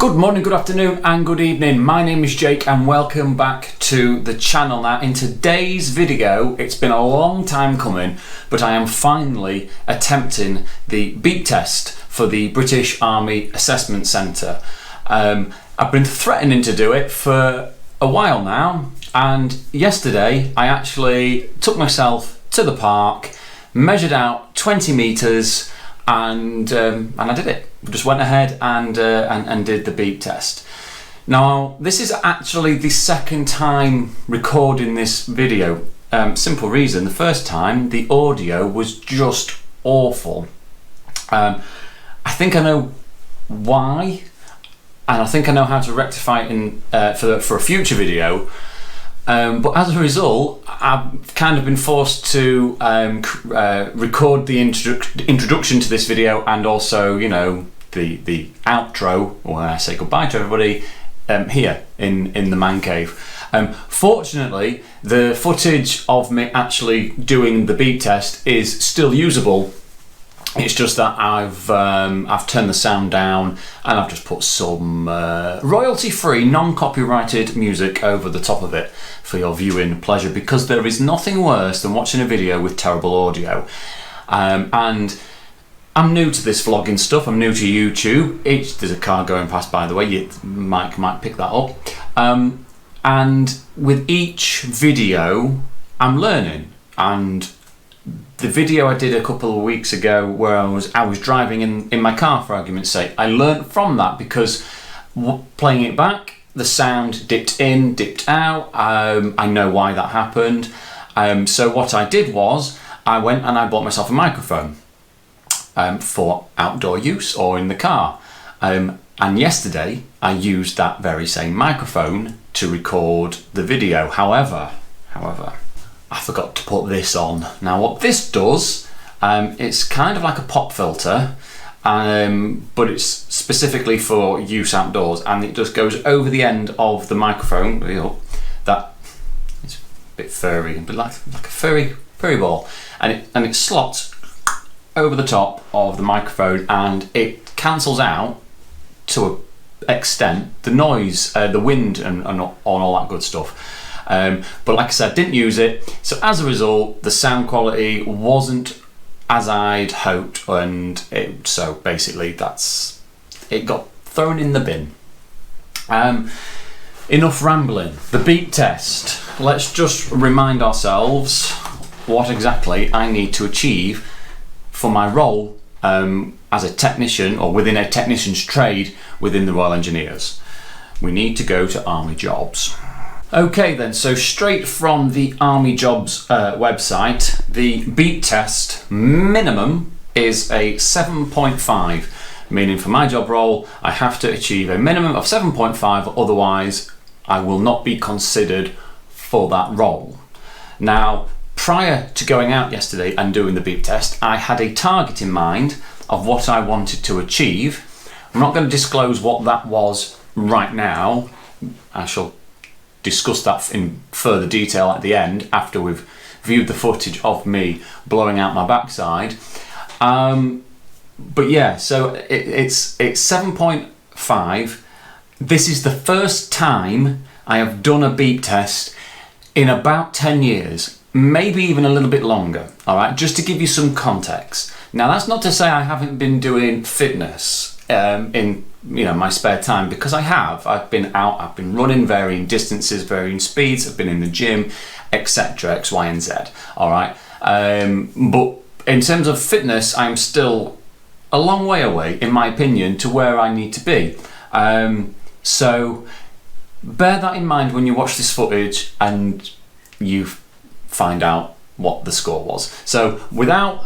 Good morning, good afternoon and good evening. My name is Jake and welcome back to the channel. Now in today's video, it's been a long time coming, but I am finally attempting the beep test for the British Army Assessment Centre. I've been threatening to do it for a while now, and yesterday I actually took myself to the park, measured out 20 metres and I did it. Just went ahead and did the beep test. Now this is actually the second time recording this video. Simple reason: the first time the audio was just awful. I think I know why, and I think I know how to rectify it for a future video. But as a result, I've kind of been forced to record the introduction to this video and also, you know, the outro, where I say goodbye to everybody, here in the man cave. Fortunately, the footage of me actually doing the beep test is still usable. It's just that I've turned the sound down and I've just put some royalty-free, non-copyrighted music over the top of it for your viewing pleasure, because there is nothing worse than watching a video with terrible audio. And I'm new to this vlogging stuff. I'm new to YouTube. There's a car going past, by the way. Mike might pick that up. And with each video, I'm learning. And the video I did a couple of weeks ago where I was driving in my car, for argument's sake, I learnt from that because playing it back, the sound dipped in, dipped out. I know why that happened. So what I did was I went and I bought myself a microphone for outdoor use or in the car. And yesterday I used that very same microphone to record the video. However, I forgot to put this on. Now what this does, it's kind of like a pop filter, but it's specifically for use outdoors, and it just goes over the end of the microphone. That it's a bit furry, but like a furry ball, and it slots over the top of the microphone, and it cancels out to an extent the noise, the wind, and all that good stuff. But like I said, didn't use it, so as a result the sound quality wasn't as I'd hoped, and so basically it got thrown in the bin. Enough rambling. The beep test. Let's just remind ourselves what exactly I need to achieve for my role as a technician, or within a technician's trade within the Royal Engineers. We need to go to Army Jobs. Okay then, so straight from the Army Jobs website, the beep test minimum is a 7.5, meaning for my job role I have to achieve a minimum of 7.5, otherwise I will not be considered for that role. Now, prior to going out yesterday and doing the beep test, I had a target in mind of what I wanted to achieve. I'm not going to disclose what that was right now. I shall discuss that in further detail at the end after we've viewed the footage of me blowing out my backside. But yeah, so it's 7.5. This is the first time I have done a beep test in about 10 years, maybe even a little bit longer. All right, just to give you some context. Now that's not to say I haven't been doing fitness in my spare time, because I have. I've been out, I've been running varying distances, varying speeds, I've been in the gym, etc., X, Y, and Z. All right, but in terms of fitness, I'm still a long way away, in my opinion, to where I need to be. So bear that in mind when you watch this footage and you find out what the score was. So without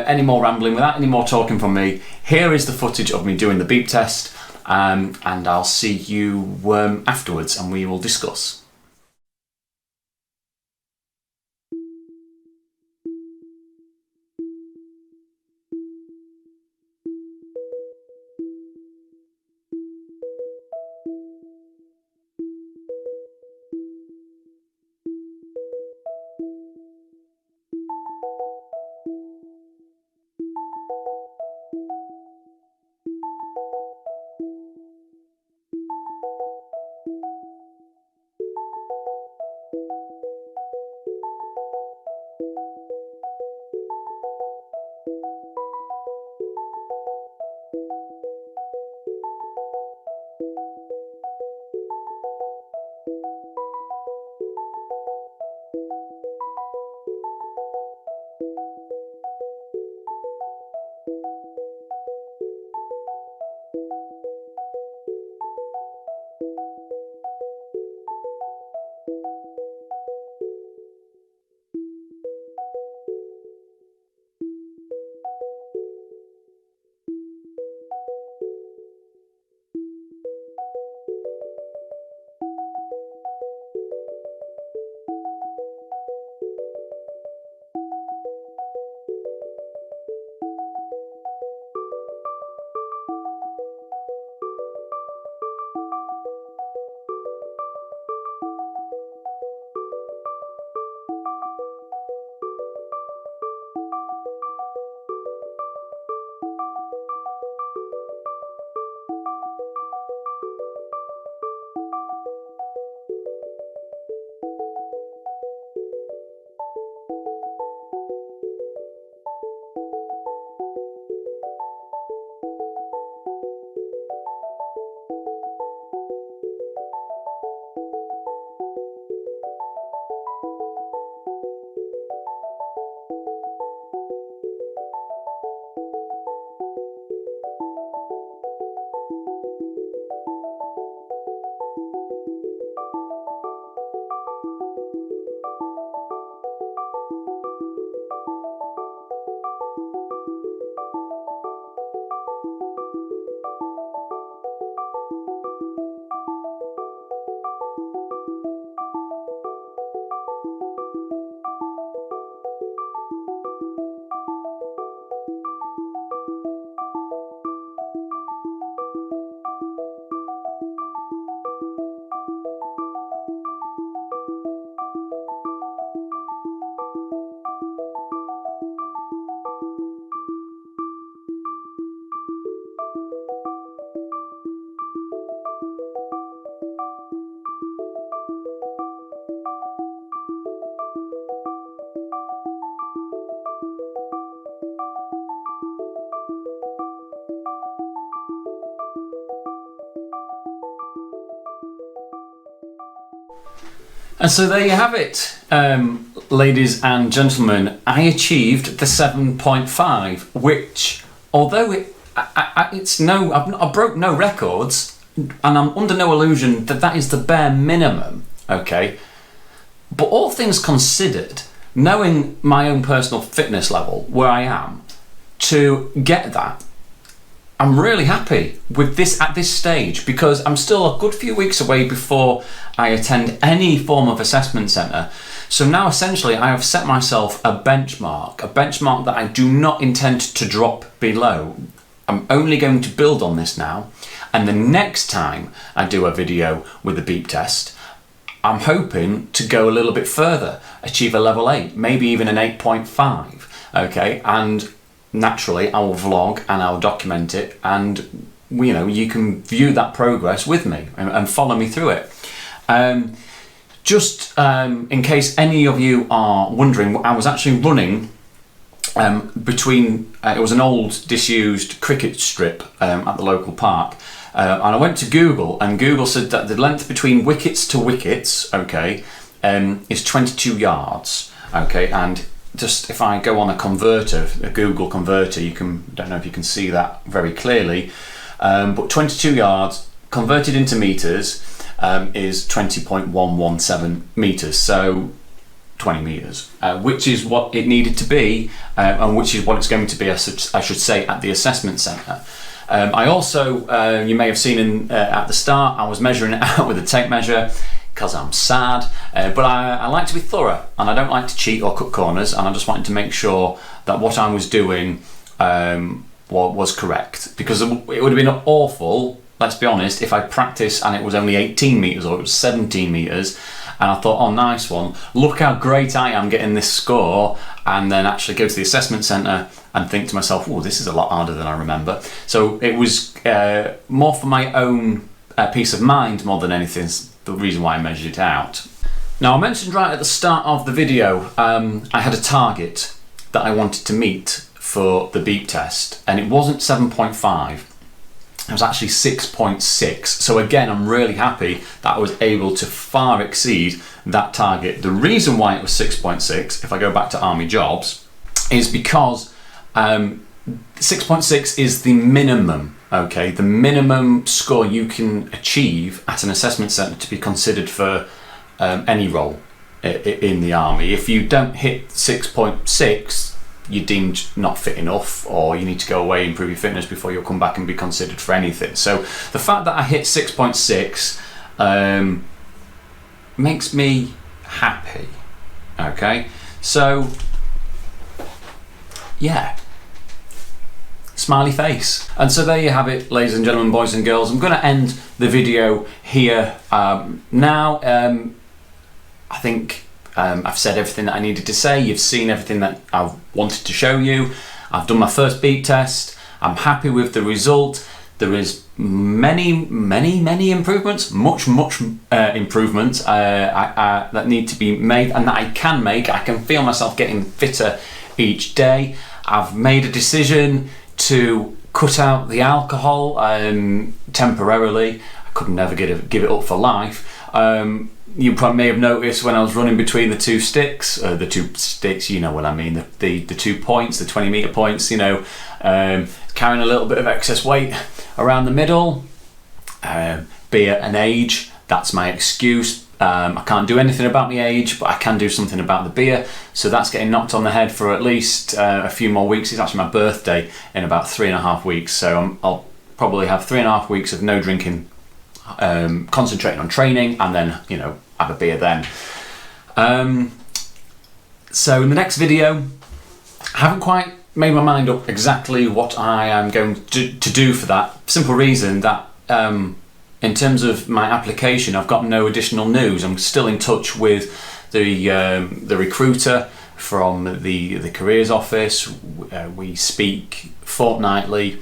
any more rambling, without any more talking from me, here is the footage of me doing the beep test, and I'll see you afterwards and we will discuss. And so there you have it, ladies and gentlemen. I achieved the 7.5, which, although I broke no records, and I'm under no illusion that that is the bare minimum, okay? But all things considered, knowing my own personal fitness level, where I am, to get that, I'm really happy with this at this stage, because I'm still a good few weeks away before I attend any form of assessment centre. So now essentially I have set myself a benchmark that I do not intend to drop below. I'm only going to build on this now, and the next time I do a video with a beep test, I'm hoping to go a little bit further, achieve a level 8, maybe even an 8.5, okay? And naturally I will vlog and I'll document it, and you can view that progress with me and follow me through it. Just in case any of you are wondering, I was actually running between, it was an old disused cricket strip at the local park, and I went to Google, and Google said that the length between wickets to wickets, okay, is 22 yards, okay, and just if I go on a Google converter, don't know if you can see that very clearly, but 22 yards converted into meters is 20.117 meters, so 20 meters, which is what it needed to be, and which is what it's going to be, I should say, at the assessment centre. I also, you may have seen at the start, I was measuring it out with a tape measure, because I'm sad, but I like to be thorough, and I don't like to cheat or cut corners, and I just wanted to make sure that what I was doing was correct, because it would have been awful, let's be honest, if I practiced and it was only 18 metres or it was 17 metres, and I thought, oh nice one, look how great I am getting this score, and then actually go to the assessment centre and think to myself, oh, this is a lot harder than I remember. So it was more for my own peace of mind more than anything, the reason why I measured it out. Now, I mentioned right at the start of the video, I had a target that I wanted to meet for the beep test, and it wasn't 7.5, it was actually 6.6. So again, I'm really happy that I was able to far exceed that target. The reason why it was 6.6, if I go back to army jobs, is because 6.6 is the minimum, okay, the minimum score you can achieve at an assessment centre to be considered for any role in the army. If you don't hit 6.6, you're deemed not fit enough, or you need to go away and improve your fitness before you'll come back and be considered for anything. So the fact that I hit 6.6 makes me happy, okay? So yeah, smiley face. And so there you have it, ladies and gentlemen, boys and girls. I'm going to end the video here now. I think I've said everything that I needed to say. You've seen everything that I've wanted to show you. I've done my first beep test. I'm happy with the result. There is many improvements, much improvements that need to be made, and that I can make. I can feel myself getting fitter each day. I've made a decision to cut out the alcohol temporarily. I could never give it up for life. You probably may have noticed when I was running between the two sticks, you know what I mean, the 2 points, the 20 metre points, carrying a little bit of excess weight around the middle. Beer and age, that's my excuse. I can't do anything about my age, but I can do something about the beer. So that's getting knocked on the head for at least a few more weeks. It's actually my birthday in about 3.5 weeks. So I'll probably have 3.5 weeks of no drinking, concentrating on training, and then, have a beer then. So in the next video, I haven't quite made my mind up exactly what I am going to do for that. Simple reason that in terms of my application, I've got no additional news. I'm still in touch with the recruiter from the careers office. We speak fortnightly.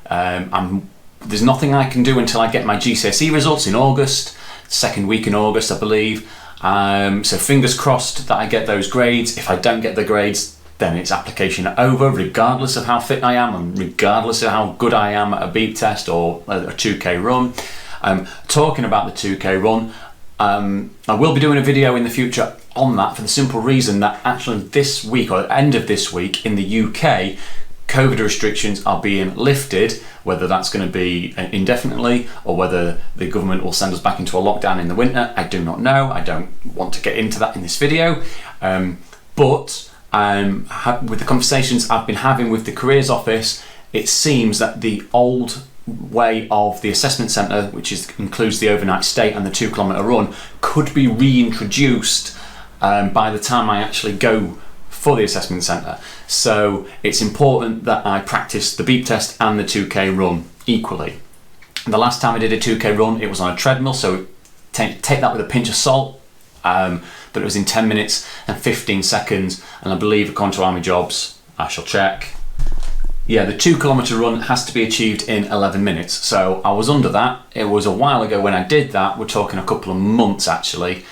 There's nothing I can do until I get my GCSE results in August, second week in August, I believe. So fingers crossed that I get those grades. If I don't get the grades, then it's application over, regardless of how fit I am and regardless of how good I am at a beep test or a 2K run. Talking about the 2K run, I will be doing a video in the future on that for the simple reason that actually this week, or end of this week, in the UK, COVID restrictions are being lifted. Whether that's going to be indefinitely or whether the government will send us back into a lockdown in the winter, I do not know. I don't want to get into that in this video. But with the conversations I've been having with the careers office, it seems that the old way of the assessment centre, which includes the overnight stay and the 2 kilometre run, could be reintroduced by the time I actually go for the assessment centre. So it's important that I practice the beep test and the 2k run equally. The last time I did a 2k run, it was on a treadmill, so take that with a pinch of salt, but it was in 10 minutes and 15 seconds, and I believe according to Army Jobs, I shall check, yeah, the 2 kilometre run has to be achieved in 11 minutes. So I was under that. It was a while ago when I did that. We're talking a couple of months actually,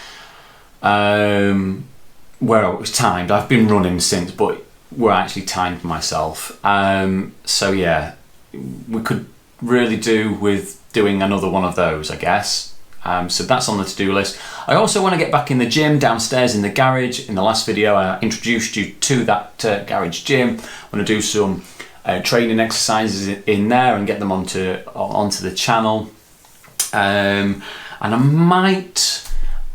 where it was timed. I've been running since, but we're actually timed myself. So yeah, we could really do with doing another one of those, I guess. So that's on the to-do list. I also want to get back in the gym downstairs in the garage. In the last video, I introduced you to that garage gym. I want to do some training exercises in there and get them onto the channel. And I might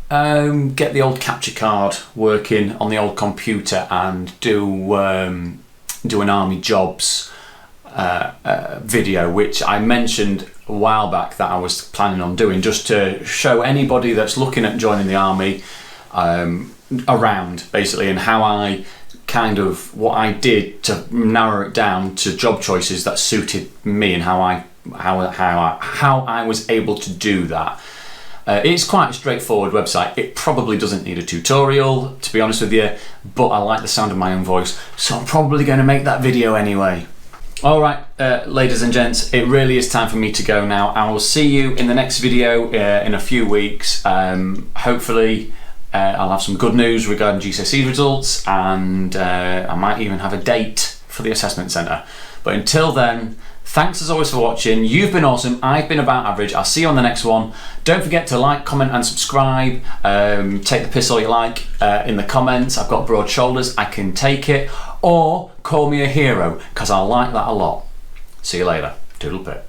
get the old capture card working on the old computer and do an Army Jobs video, which I mentioned a while back that I was planning on doing, just to show anybody that's looking at joining the army around basically, and how I what I did to narrow it down to job choices that suited me, and how I was able to do that. It's quite a straightforward website. It probably doesn't need a tutorial, to be honest with you, but I like the sound of my own voice, so I'm probably going to make that video anyway. Alright, ladies and gents, it really is time for me to go now. I will see you in the next video in a few weeks. Hopefully I'll have some good news regarding GCSE results, and I might even have a date for the assessment centre. But until then, thanks as always for watching. You've been awesome. I've been about average. I'll see you on the next one. Don't forget to like, comment and subscribe. Take the piss all you like in the comments. I've got broad shoulders. I can take it. Or call me a hero, because I like that a lot. See you later. Toodle pip.